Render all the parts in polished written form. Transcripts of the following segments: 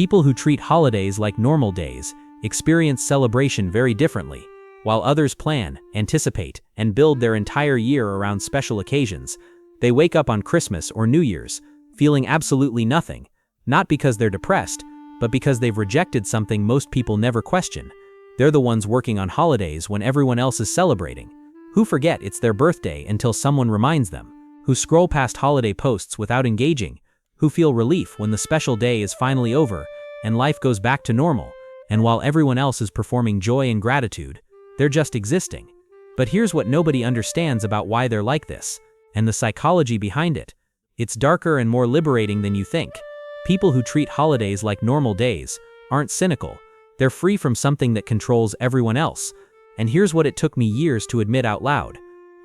People who treat holidays like normal days experience celebration very differently. While others plan, anticipate, and build their entire year around special occasions, they wake up on Christmas or New Year's feeling absolutely nothing, not because they're depressed, but because they've rejected something most people never question. They're the ones working on holidays when everyone else is celebrating, who forget it's their birthday until someone reminds them, who scroll past holiday posts without engaging, who feel relief when the special day is finally over and life goes back to normal, and while everyone else is performing joy and gratitude, they're just existing. But here's what nobody understands about why they're like this, and the psychology behind it. It's darker and more liberating than you think. People who treat holidays like normal days aren't cynical. They're free from something that controls everyone else. And here's what it took me years to admit out loud.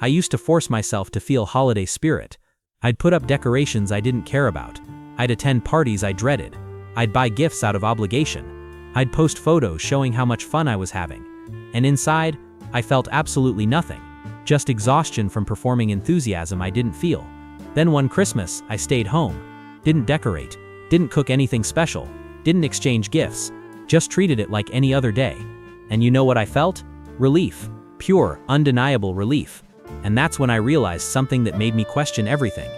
I used to force myself to feel holiday spirit. I'd put up decorations I didn't care about. I'd attend parties I dreaded. I'd buy gifts out of obligation. I'd post photos showing how much fun I was having. And inside, I felt absolutely nothing. Just exhaustion from performing enthusiasm I didn't feel. Then one Christmas, I stayed home. Didn't decorate. Didn't cook anything special. Didn't exchange gifts. Just treated it like any other day. And you know what I felt? Relief. Pure, undeniable relief. And that's when I realized something that made me question everything.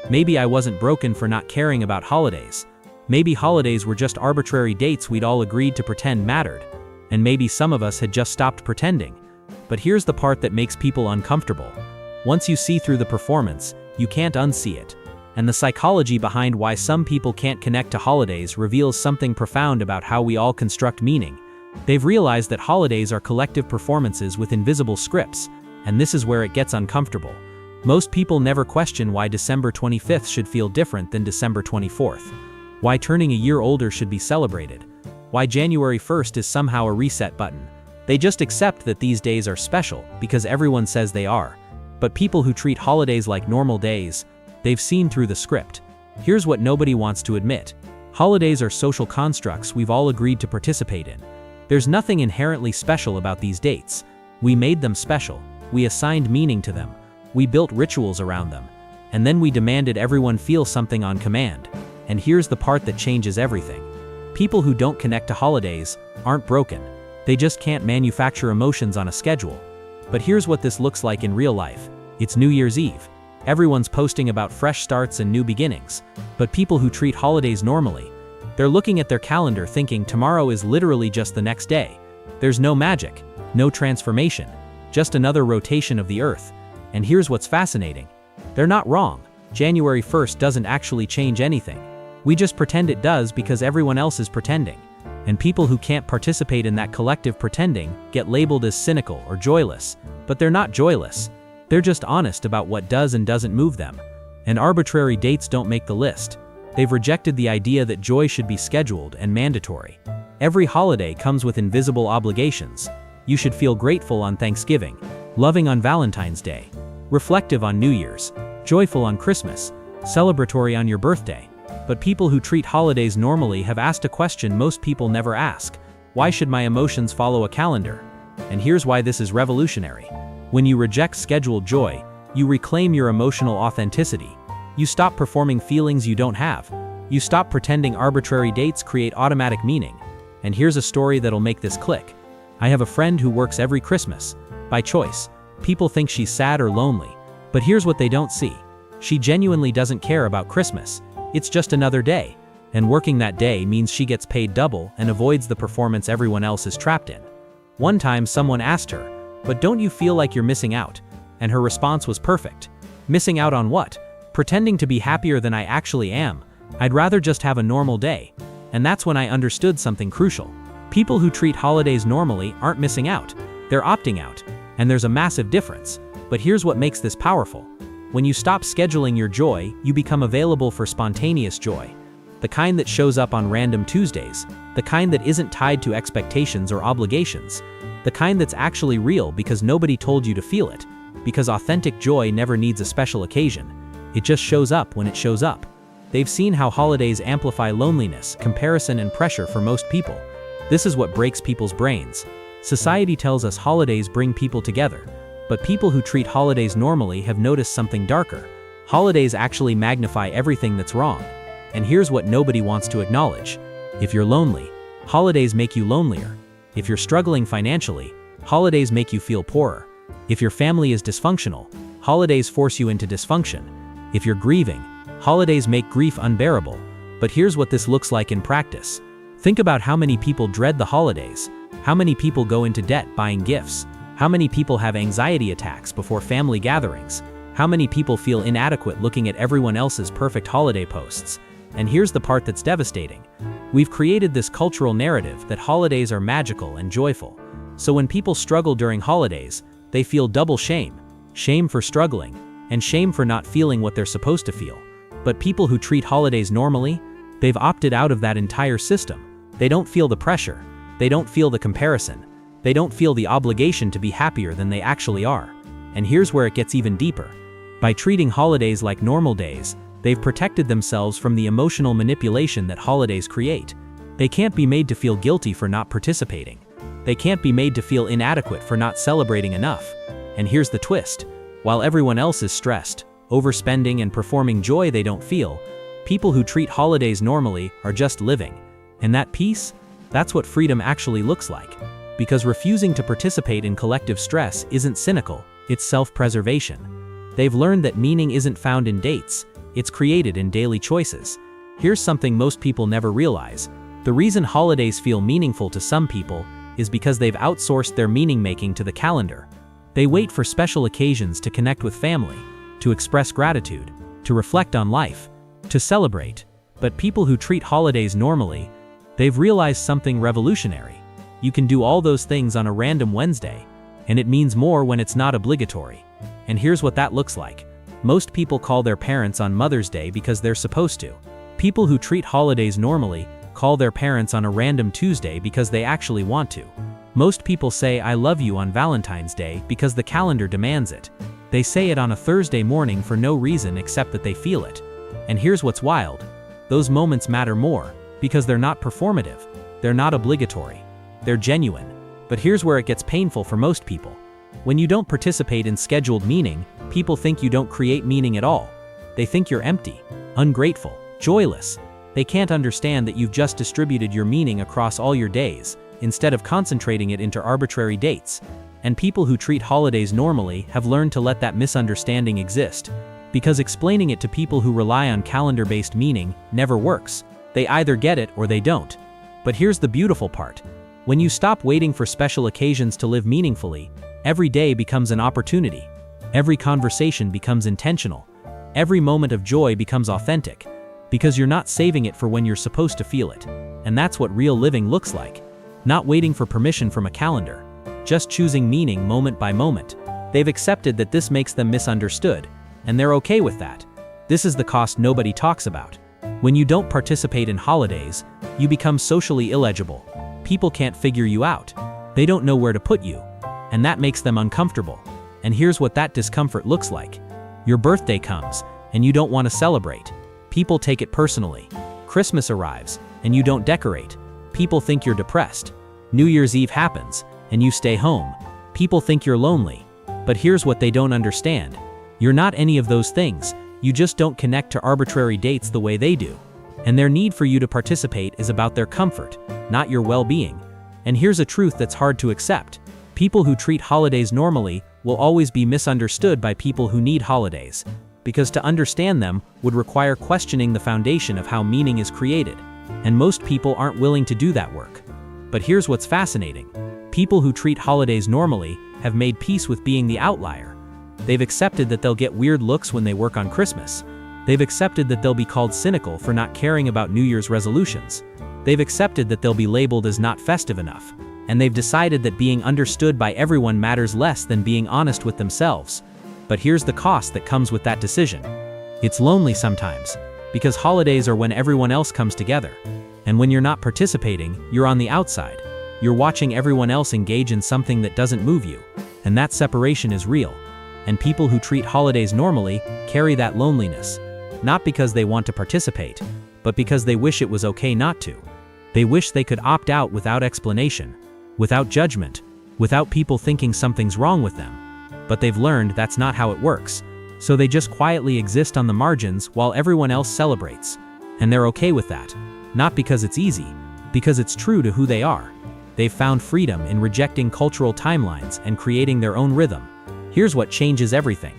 Maybe I wasn't broken for not caring about holidays. Maybe holidays were just arbitrary dates we'd all agreed to pretend mattered. And maybe some of us had just stopped pretending. But here's the part that makes people uncomfortable. Once you see through the performance, you can't unsee it. And the psychology behind why some people can't connect to holidays reveals something profound about how we all construct meaning. They've realized that holidays are collective performances with invisible scripts, and this is where it gets uncomfortable. Most people never question why December 25th should feel different than December 24th. Why turning a year older should be celebrated. Why January 1st is somehow a reset button. They just accept that these days are special because everyone says they are. But people who treat holidays like normal days, they've seen through the script. Here's what nobody wants to admit. Holidays are social constructs we've all agreed to participate in. There's nothing inherently special about these dates. We made them special. We assigned meaning to them. We built rituals around them. And then we demanded everyone feel something on command. And here's the part that changes everything. People who don't connect to holidays aren't broken. They just can't manufacture emotions on a schedule. But here's what this looks like in real life. It's New Year's Eve. Everyone's posting about fresh starts and new beginnings. But people who treat holidays normally, they're looking at their calendar thinking tomorrow is literally just the next day. There's no magic, no transformation, just another rotation of the earth. And here's what's fascinating. They're not wrong. January 1st doesn't actually change anything. We just pretend it does because everyone else is pretending. And people who can't participate in that collective pretending get labeled as cynical or joyless. But they're not joyless. They're just honest about what does and doesn't move them. And arbitrary dates don't make the list. They've rejected the idea that joy should be scheduled and mandatory. Every holiday comes with invisible obligations. You should feel grateful on Thanksgiving, loving on Valentine's Day, reflective on New Year's, joyful on Christmas, celebratory on your birthday. But people who treat holidays normally have asked a question most people never ask. Why should my emotions follow a calendar? And here's why this is revolutionary. When you reject scheduled joy, you reclaim your emotional authenticity. You stop performing feelings you don't have. You stop pretending arbitrary dates create automatic meaning. And here's a story that'll make this click. I have a friend who works every Christmas. By choice. People think she's sad or lonely. But here's what they don't see. She genuinely doesn't care about Christmas. It's just another day. And working that day means she gets paid double and avoids the performance everyone else is trapped in. One time someone asked her, "But don't you feel like you're missing out?" And her response was perfect. Missing out on what? Pretending to be happier than I actually am. I'd rather just have a normal day. And that's when I understood something crucial. People who treat holidays normally aren't missing out. They're opting out. And there's a massive difference. But here's what makes this powerful. When you stop scheduling your joy, you become available for spontaneous joy. The kind that shows up on random Tuesdays. The kind that isn't tied to expectations or obligations. The kind that's actually real because nobody told you to feel it. Because authentic joy never needs a special occasion. It just shows up when it shows up. They've seen how holidays amplify loneliness, comparison, and pressure for most people. This is what breaks people's brains. Society tells us holidays bring people together. But people who treat holidays normally have noticed something darker. Holidays actually magnify everything that's wrong. And here's what nobody wants to acknowledge. If you're lonely, holidays make you lonelier. If you're struggling financially, holidays make you feel poorer. If your family is dysfunctional, holidays force you into dysfunction. If you're grieving, holidays make grief unbearable. But here's what this looks like in practice. Think about how many people dread the holidays, how many people go into debt buying gifts, how many people have anxiety attacks before family gatherings, how many people feel inadequate looking at everyone else's perfect holiday posts. And here's the part that's devastating. We've created this cultural narrative that holidays are magical and joyful. So when people struggle during holidays, they feel double shame. Shame for struggling, and shame for not feeling what they're supposed to feel. But people who treat holidays normally, they've opted out of that entire system. They don't feel the pressure. They don't feel the comparison. They don't feel the obligation to be happier than they actually are. And here's where it gets even deeper. By treating holidays like normal days, they've protected themselves from the emotional manipulation that holidays create. They can't be made to feel guilty for not participating. They can't be made to feel inadequate for not celebrating enough. And here's the twist. While everyone else is stressed, overspending and performing joy they don't feel, people who treat holidays normally are just living. And that peace, that's what freedom actually looks like. Because refusing to participate in collective stress isn't cynical, it's self-preservation. They've learned that meaning isn't found in dates, it's created in daily choices. Here's something most people never realize. The reason holidays feel meaningful to some people is because they've outsourced their meaning-making to the calendar. They wait for special occasions to connect with family, to express gratitude, to reflect on life, to celebrate. But people who treat holidays normally, they've realized something revolutionary. You can do all those things on a random Wednesday, and it means more when it's not obligatory. And here's what that looks like. Most people call their parents on Mother's Day because they're supposed to. People who treat holidays normally call their parents on a random Tuesday because they actually want to. Most people say I love you on Valentine's Day because the calendar demands it. They say it on a Thursday morning for no reason except that they feel it. And here's what's wild. Those moments matter more because they're not performative. They're not obligatory. They're genuine. But here's where it gets painful for most people. When you don't participate in scheduled meaning, people think you don't create meaning at all. They think you're empty, ungrateful, joyless. They can't understand that you've just distributed your meaning across all your days, instead of concentrating it into arbitrary dates. And people who treat holidays normally have learned to let that misunderstanding exist. Because explaining it to people who rely on calendar-based meaning never works. They either get it or they don't. But here's the beautiful part. When you stop waiting for special occasions to live meaningfully, every day becomes an opportunity. Every conversation becomes intentional. Every moment of joy becomes authentic. Because you're not saving it for when you're supposed to feel it. And that's what real living looks like. Not waiting for permission from a calendar. Just choosing meaning moment by moment. They've accepted that this makes them misunderstood, and they're okay with that. This is the cost nobody talks about. When you don't participate in holidays, you become socially illegible. People can't figure you out. They don't know where to put you. And that makes them uncomfortable. And here's what that discomfort looks like. Your birthday comes, and you don't want to celebrate. People take it personally. Christmas arrives, and you don't decorate. People think you're depressed. New Year's Eve happens, and you stay home. People think you're lonely. But here's what they don't understand. You're not any of those things. You just don't connect to arbitrary dates the way they do. And their need for you to participate is about their comfort, not your well-being. And here's a truth that's hard to accept. People who treat holidays normally will always be misunderstood by people who need holidays. Because to understand them would require questioning the foundation of how meaning is created. And most people aren't willing to do that work. But here's what's fascinating. People who treat holidays normally have made peace with being the outlier. They've accepted that they'll get weird looks when they work on Christmas. They've accepted that they'll be called cynical for not caring about New Year's resolutions. They've accepted that they'll be labeled as not festive enough. And they've decided that being understood by everyone matters less than being honest with themselves. But here's the cost that comes with that decision. It's lonely sometimes, because holidays are when everyone else comes together. And when you're not participating, you're on the outside. You're watching everyone else engage in something that doesn't move you. And that separation is real. And people who treat holidays normally carry that loneliness. Not because they want to participate, but because they wish it was okay not to. They wish they could opt out without explanation, without judgment, without people thinking something's wrong with them. But they've learned that's not how it works. So they just quietly exist on the margins while everyone else celebrates. And they're okay with that. Not because it's easy, because it's true to who they are. They've found freedom in rejecting cultural timelines and creating their own rhythm. Here's what changes everything.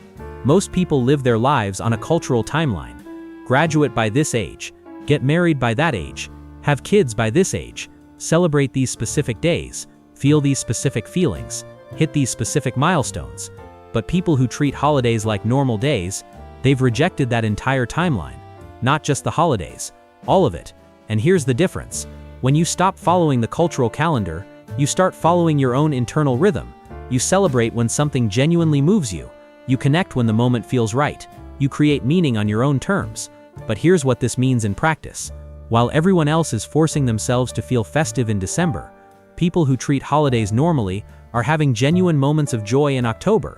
Most people live their lives on a cultural timeline. Graduate by this age, get married by that age, have kids by this age, celebrate these specific days, feel these specific feelings, hit these specific milestones. But people who treat holidays like normal days, they've rejected that entire timeline. Not just the holidays, all of it. And here's the difference. When you stop following the cultural calendar, you start following your own internal rhythm. You celebrate when something genuinely moves you. You connect when the moment feels right. You create meaning on your own terms. But here's what this means in practice. While everyone else is forcing themselves to feel festive in December, people who treat holidays normally are having genuine moments of joy in October.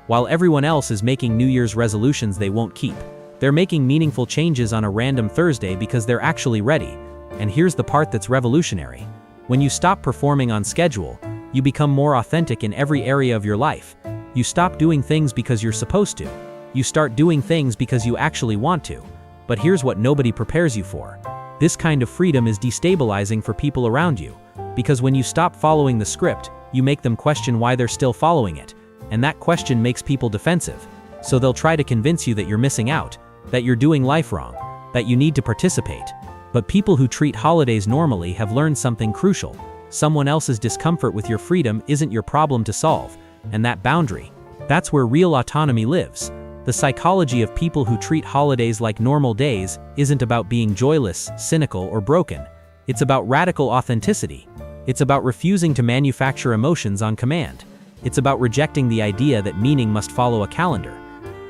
While everyone else is making New Year's resolutions they won't keep, they're making meaningful changes on a random Thursday because they're actually ready. And here's the part that's revolutionary. When you stop performing on schedule, you become more authentic in every area of your life. You stop doing things because you're supposed to. You start doing things because you actually want to. But here's what nobody prepares you for. This kind of freedom is destabilizing for people around you. Because when you stop following the script, you make them question why they're still following it. And that question makes people defensive. So they'll try to convince you that you're missing out, that you're doing life wrong, that you need to participate. But people who treat holidays normally have learned something crucial. Someone else's discomfort with your freedom isn't your problem to solve. And that boundary, that's where real autonomy lives. The psychology of people who treat holidays like normal days isn't about being joyless, cynical, or broken. It's about radical authenticity. It's about refusing to manufacture emotions on command. It's about rejecting the idea that meaning must follow a calendar.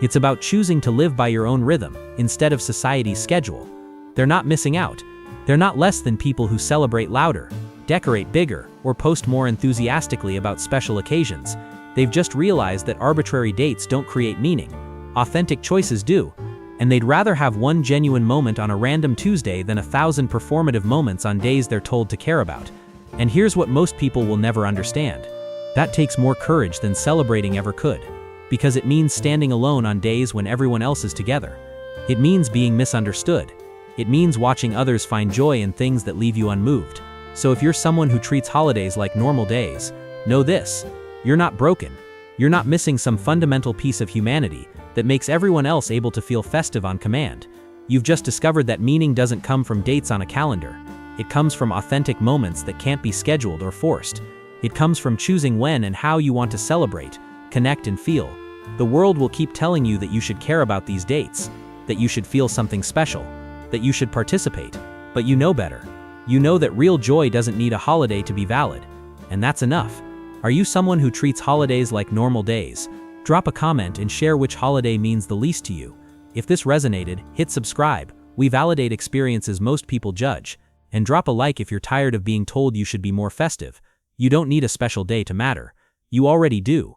It's about choosing to live by your own rhythm instead of society's schedule. They're not missing out. They're not less than people who celebrate louder, decorate bigger, or post more enthusiastically about special occasions. They've just realized that arbitrary dates don't create meaning. Authentic choices do. And they'd rather have one genuine moment on a random Tuesday than 1,000 performative moments on days they're told to care about. And here's what most people will never understand. That takes more courage than celebrating ever could. Because it means standing alone on days when everyone else is together. It means being misunderstood. It means watching others find joy in things that leave you unmoved. So if you're someone who treats holidays like normal days, know this: you're not broken. You're not missing some fundamental piece of humanity that makes everyone else able to feel festive on command. You've just discovered that meaning doesn't come from dates on a calendar. It comes from authentic moments that can't be scheduled or forced. It comes from choosing when and how you want to celebrate, connect, and feel. The world will keep telling you that you should care about these dates, that you should feel something special, that you should participate, but you know better. You know that real joy doesn't need a holiday to be valid, and that's enough. Are you someone who treats holidays like normal days? Drop a comment and share which holiday means the least to you. If this resonated, hit subscribe. We validate experiences most people judge. And drop a like if you're tired of being told you should be more festive. You don't need a special day to matter. You already do.